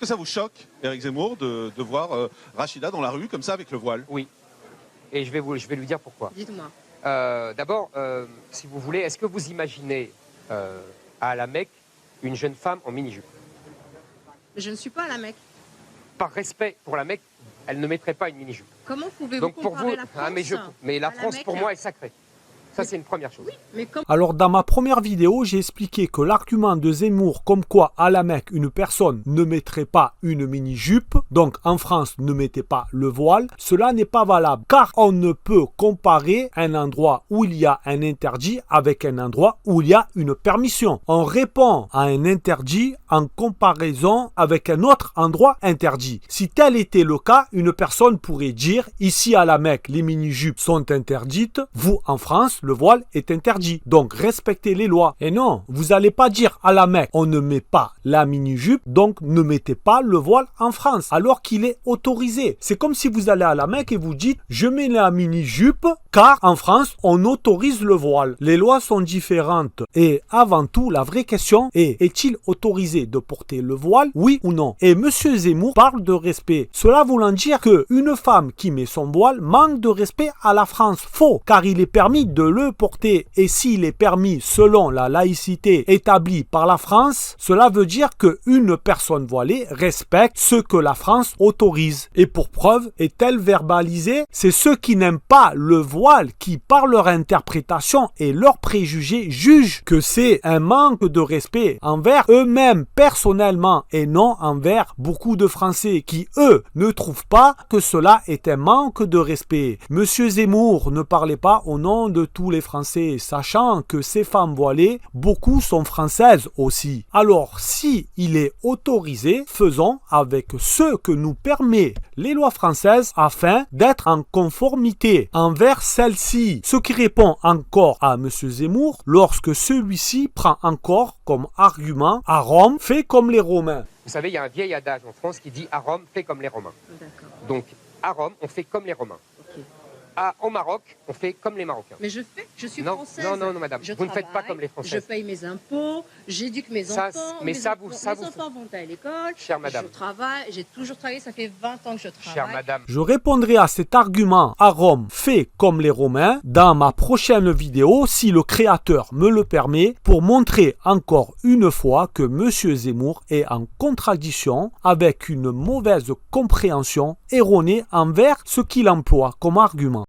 que ça vous choque, Éric Zemmour, de voir Rachida dans la rue comme ça avec le voile? Oui. Et je vais lui dire pourquoi. Dites-moi. D'abord, si vous voulez, est-ce que vous imaginez à la Mecque une jeune femme en mini-jupe? Je ne suis pas à la Mecque. Par respect pour la Mecque, elle ne mettrait pas une mini-jupe. Comment pouvez-vous Donc pour comparer vous, la France mais la à la France pour Mecque? moi est sacrée. Ça, c'est une première chose. Oui, mais comment... Alors dans ma première vidéo, j'ai expliqué que l'argument de Zemmour comme quoi à la Mecque une personne ne mettrait pas une mini-jupe, donc en France ne mettait pas le voile, cela n'est pas valable car on ne peut comparer un endroit où il y a un interdit avec un endroit où il y a une permission. On répond à un interdit en comparaison avec un autre endroit interdit. Si tel était le cas, une personne pourrait dire ici à la Mecque les mini-jupes sont interdites, vous en France le voile est interdit. Donc respectez les lois. Et non, vous n'allez pas dire à la Mecque on ne met pas la mini-jupe, donc ne mettez pas le voile en France, alors qu'il est autorisé. C'est comme si vous allez à la Mecque et vous dites je mets la mini-jupe car en France on autorise le voile. Les lois sont différentes. Et avant tout, la vraie question est est-il autorisé de porter le voile, oui ou non? Et monsieur Zemmour parle de respect. Cela voulant dire que une femme qui met son voile manque de respect à la France. Faux, car il est permis de le porter, et s'il est permis selon la laïcité établie par la France, cela veut dire qu'une personne voilée respecte ce que la France autorise. Et pour preuve, est-elle verbalisée? C'est ceux qui n'aiment pas le voile qui, par leur interprétation et leurs préjugés, jugent que c'est un manque de respect envers eux-mêmes personnellement et non envers beaucoup de Français qui, eux, ne trouvent pas que cela est un manque de respect. Monsieur Zemmour ne parlait pas au nom de tous les Français, sachant que ces femmes voilées, beaucoup sont françaises aussi. Alors, si il est autorisé, faisons avec ce que nous permet les lois françaises afin d'être en conformité envers celles-ci. Ce qui répond encore à M. Zemmour lorsque celui-ci prend encore comme argument à Rome, fait comme les Romains. Vous savez, il y a un vieil adage en France qui dit à Rome, fais comme les Romains. D'accord. Donc à Rome, on fait comme les Romains. Ok. Au Maroc, on fait comme les Marocains. Mais je suis Non, française. non, madame. Je Vous ne faites pas travaille, comme les Françaises. Je paye mes impôts, j'éduque mes Ça, enfants. mais mes ça, enfants, vous- ça, mes vous- enfants vont à l'école. Chère madame. Je travaille, j'ai toujours travaillé, ça fait 20 ans que je travaille. Chère madame. Je répondrai à cet argument à Rome fait comme les Romains dans ma prochaine vidéo si le créateur me le permet pour montrer encore une fois que M. Zemmour est en contradiction avec une mauvaise compréhension erronée envers ce qu'il emploie comme argument.